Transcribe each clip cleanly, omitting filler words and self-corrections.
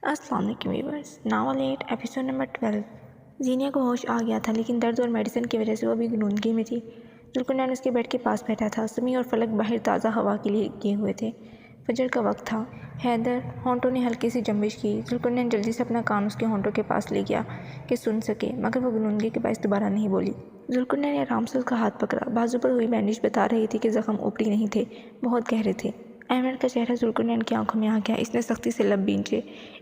अस्सलाम वालेकुम viewers. Novel 8 episode number 12। जीनिया को होश आ गया था, लेकिन दर्द और मेडिसिन की वजह से वो भी गुनूनगी में थी। जुल्कुनैन उसके बेड के पास बैठा था। समी और फलक बाहर ताज़ा हवा के लिए किए हुए थे। फजर का वक्त था। हैदर होंठों ने हल्की सी जंबिश की। जुल्कुनैन जल्दी से अपना कान उसके होंठों के पास ले गया कि सुन सके, मगर वो गुनूनगी के बायस दोबारा नहीं बोली। जुल्कुनैन ने आराम से उसका हाथ पकड़ा। बाजू पर हुई बैंडेज बता रही थी कि जख्म ऊपरी नहीं थे, बहुत गहरे थे। अहमद का चेहरा जुल्कुनैन की आंखों में आ गया। इसने सख्ती से लब भींचे।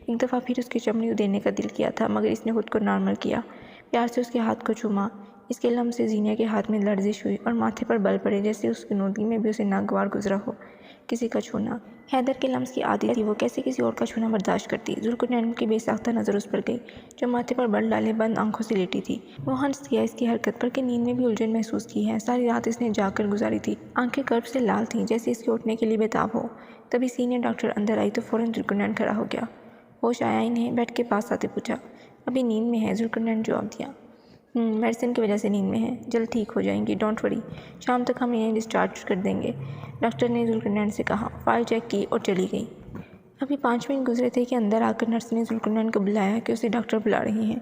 एक दफ़ा फिर उसकी चमड़ी देने का दिल किया था, मगर इसने खुद को नॉर्मल किया। प्यार से उसके हाथ को चूमा। इसके लम्स से जीनिया के हाथ में लर्जिश हुई और माथे पर बल पड़े, जैसे उसकी नूदगी में भी उसे नागवार गुजरा हो किसी का छूना। हैदर के लम्स की आदत थी, वो कैसे किसी और का छूना बर्दाश्त करती। जुल्कुनैन की बेसाख्ता नज़र उस पर गई, जो माथे पर बल डाले बंद आंखों से लेटी थी। वो हंस दिया इसकी हरकत पर कि नींद में भी उलझन महसूस की है। सारी रात इसने जाकर गुजारी थी। आंखें कर्ब से लाल थीं, जैसे इसके उठने के लिए बेताब हो। तभी सीनियर डॉक्टर अंदर आई तो फ़ौरन जुल्कुनैन खड़ा हो गया। होश आया इन्हें। बेड के पास आते पूछा, अभी नींद में है? जुल्कुनैन जवाब दिया, मेडिसिन की वजह से नींद में है, जल्द ठीक हो जाएंगी, डोंट वरी, शाम तक हम इन्हें डिस्चार्ज कर देंगे, डॉक्टर ने जुल्कुनैन से कहा। फाइल चेक की और चली गई। अभी 5 मिनट गुजरे थे कि अंदर आकर नर्स ने जुल्कुनैन को बुलाया कि उसे डॉक्टर बुला रही हैं।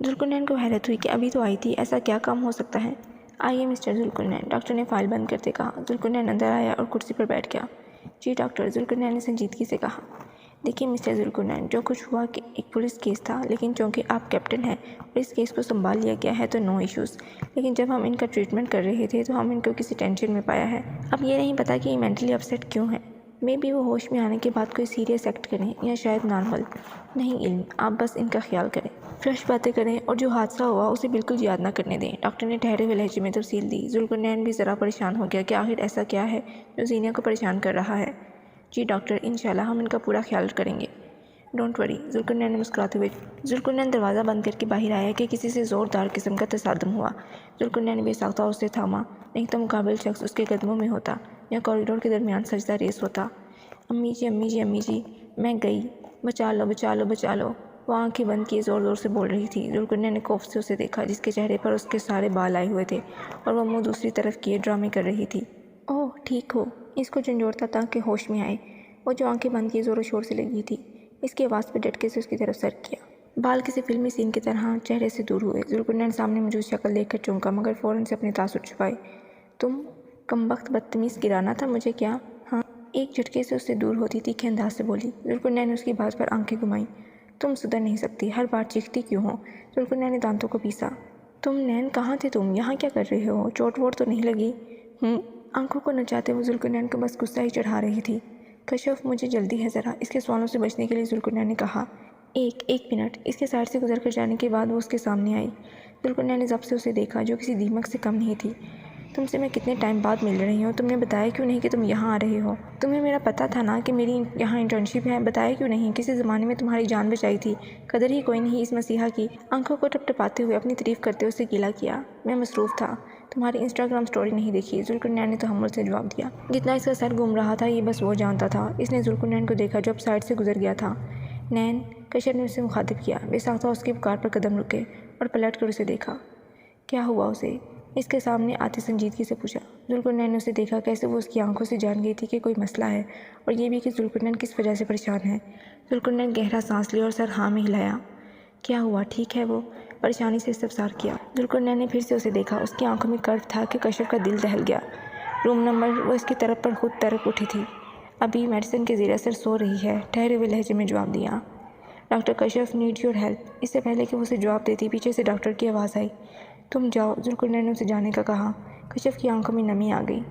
जुल्कुनैन को हैरत हुई कि अभी तो आई थी, ऐसा क्या काम हो सकता है। आइए मिस्टर जुल्कुनैन, डॉक्टर ने फाइल बंद करते कहा। जुल्कुनैन अंदर आया और कुर्सी पर बैठ गया। जी डॉक्टर, जुल्कुनैन ने संजीदगी से कहा। देखिए मिस्टर जुल्कुनैन, जो कुछ हुआ कि एक पुलिस केस था, लेकिन चूँकि आप कैप्टन हैं और इस केस को संभाल लिया गया है तो नो इश्यूज़। लेकिन जब हम इनका ट्रीटमेंट कर रहे थे तो हम इनको किसी टेंशन में पाया है। अब ये नहीं पता कि ये मेंटली अपसेट क्यों है। मे बी वो होश में आने के बाद कोई सीरियस एक्ट करें या शायद नॉर्मल। नहीं इल्म, आप बस इनका ख्याल करें, फ्रेश बातें करें और जो हादसा हुआ उसे बिल्कुल याद ना करने दें। डॉक्टर ने ठहरे हुए लहजे में तफसील दी। जुल्कुनैन भी ज़रा परेशान हो गया कि आखिर ऐसा क्या है जो जीनिया को परेशान कर रहा है। जी डॉक्टर, इंशाल्लाह हम इनका पूरा ख्याल करेंगे, डोंट वरी, जुल्कुनैन ने मुस्कुराते हुए। जुल्कुनैन दरवाज़ा बंद करके बाहर आया कि किसी से ज़ोरदार किस्म का तसादम हुआ। जुल्कुनैन ने बेसाख्ता उसे थामा, नहीं तो मुकाबिल शख्स उसके कदमों में होता या कॉरिडोर के दरमियान सजदा रेस होता। अम्मी जी, अम्मी जी, अम्मी जी, मैं गई, बचा लो, बचा लो, बचा लो। वो आंखें बंद किए ज़ोर ज़ोर से बोल रही थी। जुल्कुनैन ने खौफ से उसे देखा, जिसके चेहरे पर उसके सारे बाल आए हुए थे और वह मुँह दूसरी तरफ किए ड्रामे कर रही थी। ओह ठीक हो, इसको झंझोड़ता था कि होश में आए। वो जो आंखें बंद किए ज़ोरों शोर से लगी थी, इसकी आवाज़ पर झटके से उसकी तरफ सर किया। बाल किसी फिल्मी सीन की तरह चेहरे से दूर हुए। जुल्कुनैन सामने मौजूद शक्ल देखकर चौंका, मगर फ़ौरन से अपने तासुर छुपाए। तुम कमबख्त बदतमीज़, गिराना था मुझे क्या? हाँ, एक झटके से उससे दूर होती तीखे अंदाज से बोली। जुल्कुनैन ने उसकी बात पर आंखें घुमाई। तुम सुधर नहीं सकती, हर बार चीखती क्यों हो? जुल्कुनैन ने दांतों को पीसा। तुम नैन, कहाँ थे तुम? यहाँ क्या कर रहे हो? चोट वोट तो नहीं लगी? आंखों को नचाते वो जुल्कुनैन को बस गुस्सा ही चढ़ा रही थी। कशफ, मुझे जल्दी है ज़रा, इसके सवालों से बचने के लिए जुल्कुनैन ने कहा। एक मिनट। इसके साइड से गुजर कर जाने के बाद वो उसके सामने आई। जुल्कुनैन ने ज़ब्त से उसे देखा, जो किसी दीमक से कम नहीं थी। तुमसे मैं कितने टाइम बाद मिल रही हूँ, तुमने बताया क्यों नहीं कि तुम यहाँ आ रहे हो? तुम्हें मेरा पता था ना कि मेरी यहाँ इंटर्नशिप है, बताया क्यों नहीं? किसी ज़माने में तुम्हारी जान बचाई थी, कदर ही कोई नहीं इस मसीहा की। आंखों को टपटपाते हुए अपनी तारीफ़ करते उसे गिला किया। मैं मसरूफ़ था, तुम्हारी इंस्टाग्राम स्टोरी नहीं देखी, जुल्कुनैन ने तहम्मुल से जवाब दिया। जितना इसका सर घूम रहा था ये बस वो जानता था। इसने जुल्कुनैन को देखा जो अब साइड से गुजर गया था। नैन, कशर ने उसे मुखातिब किया। बेसाख्ता उसकी पुकार पर कदम रुके और पलट कर उसे देखा। क्या हुआ उसे? इसके सामने आते संजीदगी से पूछा। जुल्कुनैन ने उसे देखा, कैसे वो उसकी आंखों से जान गई थी कि कोई मसला है, और ये भी कि जुल्कुनैन किस वजह से परेशान है। जुल्कुनैन गहरा सांस लिया और सर हाँ में हिलाया। क्या हुआ, ठीक है वो? परेशानी से इस्तफसार किया। जुल्कुनैन ने फिर से उसे देखा। उसकी आंखों में कर्व था कि कशफ का दिल दहल गया। रूम नंबर वो इसकी तरफ पर खुद तरफ उठी थी। अभी मेडिसिन के ज़ेर असर सो रही है, ठहरे हुए लहजे में जवाब दिया। Doctor Kashaf need your help. इससे पहले कि वो उसे जवाब देती, पीछे से डॉक्टर की आवाज़ आई। तुम जाओ, जुल्कुनैन ने उसे जाने का कहा। कशफ की आंखों में नमी आ गई।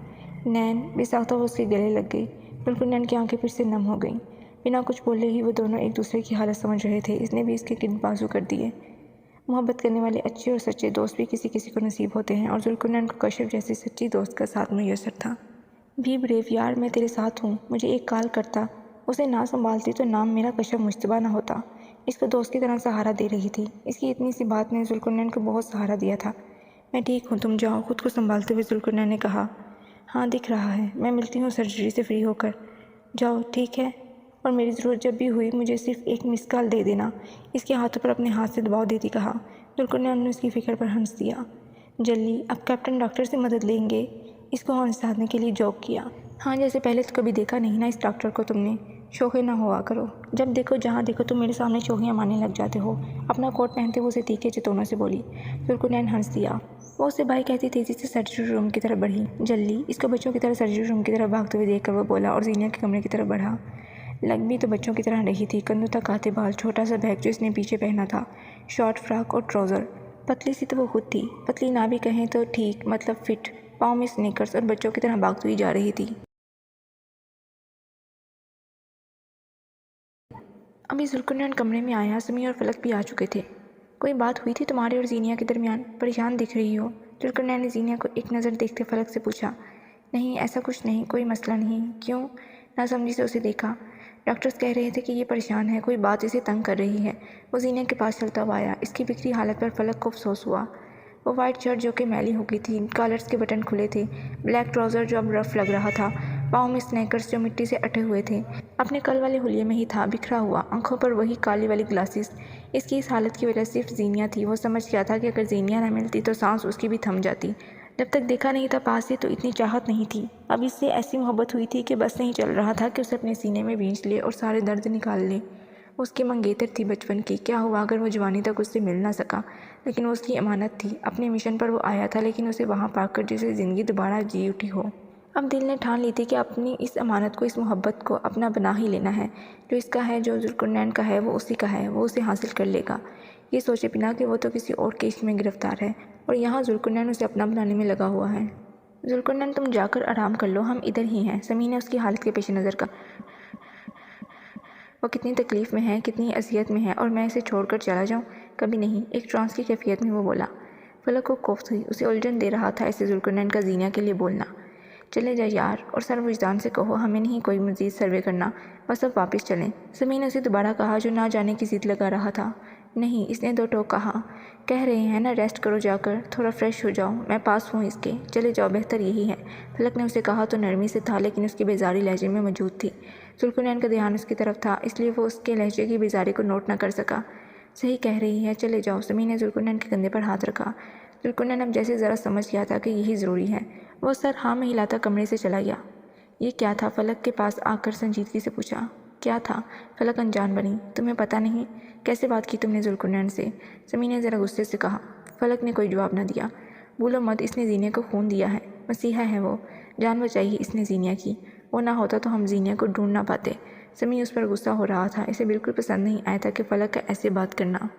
नैन, बेसाख्ता वो उसके गले लग गई। जुल्कुनैन की आंखें फिर से नम हो गईं। बिना कुछ बोले ही वो दोनों एक दूसरे की हालत समझ रहे थे। इसने भी इसके गिर्द बाजू कर दिए। मोहब्बत करने वाले अच्छे और सच्चे दोस्त भी किसी किसी को नसीब होते हैं, और जुल्कुनैन को कशफ जैसी सच्ची दोस्त का साथ मुयस्सर था। भी ब्रेव यार, मैं तेरे साथ हूँ, मुझे एक कॉल करता। उसे ना संभालती तो नाम मेरा कशफ मुश्तबा ना होता। इसको दोस्त की तरह सहारा दे रही थी। इसकी इतनी सी बात ने जुल्कुनैन को बहुत सहारा दिया था। मैं ठीक हूँ, तुम जाओ, खुद को संभालते हुए जुल्कुनैन ने कहा। हाँ दिख रहा है, मैं मिलती हूँ सर्जरी से फ्री होकर। जाओ, ठीक है, और मेरी ज़रूरत जब भी हुई मुझे सिर्फ एक मिस कॉल दे देना। इसके हाथों पर अपने हाथ से दबाव देती कहा। जुल्कुनैन ने उसकी फ़िक्र पर हंस दिया। जल्दी, अब कैप्टन डॉक्टर से मदद लेंगे। इसको हौसला देने के लिए जोक किया। हाँ, जैसे पहले तो कभी देखा नहीं ना इस डॉक्टर को तुमने। शोखे ना हुआ करो। जब देखो जहाँ देखो तुम मेरे सामने चोखियाँ मारने लग जाते हो। अपना कोट पहनते वो उसे तीखे चितौनों से बोली। जुल्कुनैन हंस दिया। वो उससे भाई कहती तेजी से सर्जरी रूम की तरफ बढ़ी। जल्दी इसको बच्चों की तरह सर्जरी रूम की तरफ भागते हुए देखकर वो बोला और जीनिया के कमरे की तरफ बढ़ा। लग भी तो बच्चों की तरह रही थी। कंधों तक आते बाल, छोटा सा बैग जो इसने पीछे पहना था, शॉर्ट फ्रॉक और ट्राउज़र। पतली सी तो वो खुद थी, पतली ना भी कहें तो ठीक, मतलब फिट। पाँव में स्नीकर्स और बच्चों की तरह भागती हुई जा रही थी। अभी जुल्कुनैन कमरे में आया। समी और फलक भी आ चुके थे। कोई बात हुई थी तुम्हारे और जीनिया के दरमियान? परेशान दिख रही हो। जुल्कुनैन ने जीनिया को एक नज़र देखते फलक से पूछा। नहीं, ऐसा कुछ नहीं, कोई मसला नहीं। क्यों? नासमझी से उसे देखा। डॉक्टर्स कह रहे थे कि ये परेशान है, कोई बात इसे तंग कर रही है। वो जीनिया के पास चलता हुआ आया। इसकी बिखरी हालत पर फलक को अफसोस हुआ। वो वाइट शर्ट जो कि मैली हो गई थी, कॉलर्स के बटन खुले थे, ब्लैक ट्राउज़र जो अब रफ लग रहा था, पाँव में स्नैकर्स जो मिट्टी से अटे हुए थे, अपने कल वाले हुलिये में ही था, बिखरा हुआ, आंखों पर वही काली वाली ग्लासेस। इसकी इस हालत की वजह सिर्फ जीनिया थी। वो समझ गया था कि अगर जीनिया न मिलती तो सांस उसकी भी थम जाती। जब तक देखा नहीं था पास से तो इतनी चाहत नहीं थी। अब इससे ऐसी मोहब्बत हुई थी कि बस नहीं चल रहा था कि उसे अपने सीने में भींच ले और सारे दर्द निकाल ले। उसकी मंगेतर थी बचपन की। क्या हुआ अगर वो जवानी तक उससे मिल ना सका? लेकिन वो उसकी अमानत थी। अपने मिशन पर वो आया था, लेकिन उसे वहाँ पाकर जैसे ज़िंदगी दोबारा जी उठी हो। अब दिल ने ठान ली थी कि अपनी इस अमानत को, इस मोहब्बत को अपना बना ही लेना है। जो इसका है, जो जुल्कुनैन का है, वो उसी का है। वो उसे हासिल कर लेगा, ये सोचे बिना कि वो तो किसी और के इश्क में गिरफ्तार है और यहाँ जुल्कुनैन उसे अपना बनाने में लगा हुआ है। जुल्कुनैन, तुम जाकर आराम कर लो, हम इधर ही हैं। समी ने उसकी हालत के पेश नज़र कहा। वो कितनी तकलीफ़ में है, कितनी अजियत में है, और मैं इसे छोड़कर चला जाऊँ? कभी नहीं। एक ट्रांस की कैफियत में वो बोला। फलक को कोफ्त हुई। उसे उलझन दे रहा था ऐसे जुल्कुनैन का जीनिया के लिए बोलना। चले जा यार, और सर विजदान से कहो हमें नहीं कोई मज़ीद सर्वे करना, बस अब वापस चलें। समी ने उसे दोबारा कहा, जो ना जाने की ज़िद लगा रहा था। नहीं, इसने दो टोक कहा। कह रहे हैं ना, रेस्ट करो जाकर, थोड़ा फ्रेश हो जाओ, मैं पास हूँ इसके, चले जाओ, बेहतर यही है। फलक ने उसे कहा तो नरमी से था, लेकिन उसकी बेजारी लहजे में मौजूद थी। जुल्कुनैन का ध्यान उसकी तरफ था, इसलिए वो उसके लहजे की बेजारी को नोट न कर सका। सही कह रही है, चले जाओ। समी ने जुल्कुनैन के कंधे पर हाथ रखा। जुल्कुनैन अब जैसे ज़रा समझ गया था कि यही ज़रूरी है। वो सर हाँ में हिलाता कमरे से चला गया। ये क्या था? फलक के पास आकर संजीदगी से पूछा। क्या था? फलक अनजान बनी। तुम्हें पता नहीं? कैसे बात की तुमने जुल्कुनैन से? समी ने ज़रा गुस्से से कहा। फलक ने कोई जवाब न दिया। भूलो मत, इसने जीनिया को खून दिया है, मसीहा है वो, जान बचाई इसने जीनिया की। वो ना होता तो हम जीनिया को ढूंढ ना पाते। समी उस पर गुस्सा हो रहा था। इसे बिल्कुल पसंद नहीं आया था कि फलक का ऐसे बात करना।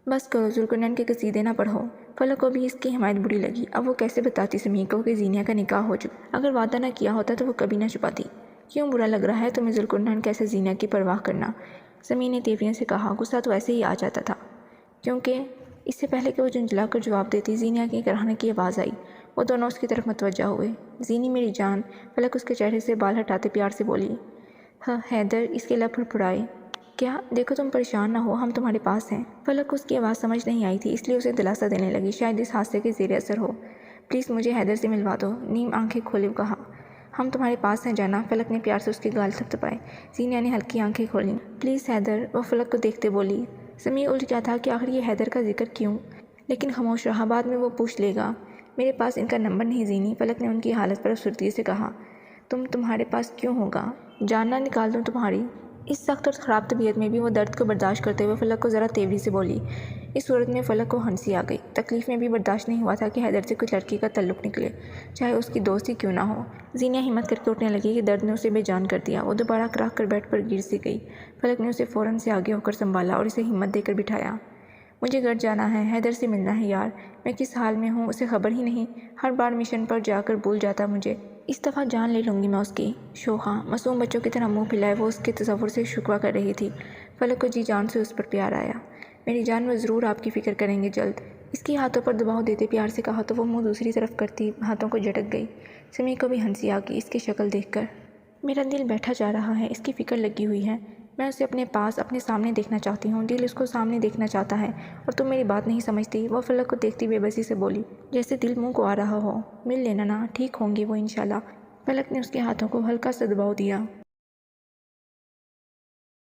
बस करो, जुल्कुनैन के कसीदे ना पढ़ो। फलक को भी इसकी हिमायत बुरी लगी। अब वो कैसे बताती समी को कि जीनिया का निकाह हो चुका? अगर वादा ना किया होता तो वो कभी ना छुपाती। क्यों बुरा लग रहा है तुम्हें जुल्कुनैन कैसे जीनिया की परवाह करना? समी ने तेवरियों से कहा। गुस्सा तो ऐसे ही आ जाता था, क्योंकि इससे पहले कि वो झुंझला कर जवाब देती, जीनिया की कराहने की आवाज़ आई। वो दोनों उसकी तरफ मुतवज्जा हुए। जीनी मेरी जान, फलक उसके चेहरे से बाल हटाते प्यार से बोली। हाँ हैदर, इसके लब फुड़फुड़ाए। क्या? देखो तुम परेशान ना हो, हम तुम्हारे पास हैं। फलक को उसकी आवाज़ समझ नहीं आई थी, इसलिए उसे दिलासा देने लगी। शायद इस हादसे के ज़ेर असर हो। प्लीज़ मुझे हैदर से मिलवा दो। नीम आंखें खोले कहा। हम तुम्हारे पास हैं जाना। फलक ने प्यार से उसके गाल थपथपाए। जीनिया ने हल्की आंखें खोली। प्लीज़ हैदर, वो फलक को देखते बोली। समी उलझ गया था कि आखिर ये हैदर का जिक्र क्यों, लेकिन खामोश रहा। बाद में वो पूछ लेगा। मेरे पास इनका नंबर नहीं जीनी, फलक ने उनकी हालत पर अफसरदगी से कहा। तुम्हारे पास क्यों होगा? जानना निकाल दूँ तुम्हारी? इस सख्त और ख़राब तबीयत में भी वो दर्द को बर्दाश्त करते हुए फलक को ज़रा तेवरी से बोली। इस सूरत में फलक को हंसी आ गई। तकलीफ़ में भी बर्दाश्त नहीं हुआ था कि हैदर से कुछ लड़की का तल्लुक़ निकले, चाहे उसकी दोस्ती क्यों ना हो। जीनिया हिम्मत करके उठने लगी कि दर्द ने उसे बेजान कर दिया। वो दोबारा कराह कर बेड पर गिर सी गई। फलक ने उसे फ़ौरन से आगे होकर संभाला और इसे हिम्मत देकर बिठाया। मुझे घर जाना है, हैदर से मिलना है यार। मैं किस हाल में हूँ उसे खबर ही नहीं। हर बार मिशन पर जाकर भूल जाता मुझे। इस दफ़ा जान ले लूँगी मैं उसकी। शोखा मासूम बच्चों की तरह मुंह फैलाए वो उसके तसव्वुर से शुकवा कर रही थी। फलक को जी जान से उस पर प्यार आया। मेरी जान, वो ज़रूर आपकी फ़िक्र करेंगे जल्द। इसके हाथों पर दबाव देते प्यार से कहा तो वो मुँह दूसरी तरफ करती हाथों को झटक गई। समी को भी हंसी आ गई इसकी शक्ल देखकर। मेरा दिल बैठा जा रहा है, इसकी फ़िक्र लगी हुई है। मैं उसे अपने पास, अपने सामने देखना चाहती हूँ। दिल उसको सामने देखना चाहता है और तुम मेरी बात नहीं समझती। वह फलक को देखती बेबसी से बोली, जैसे दिल मुंह को आ रहा हो। मिल लेना ना, ठीक होंगी वो इंशाल्लाह। फलक ने उसके हाथों को हल्का सा दबाव दिया।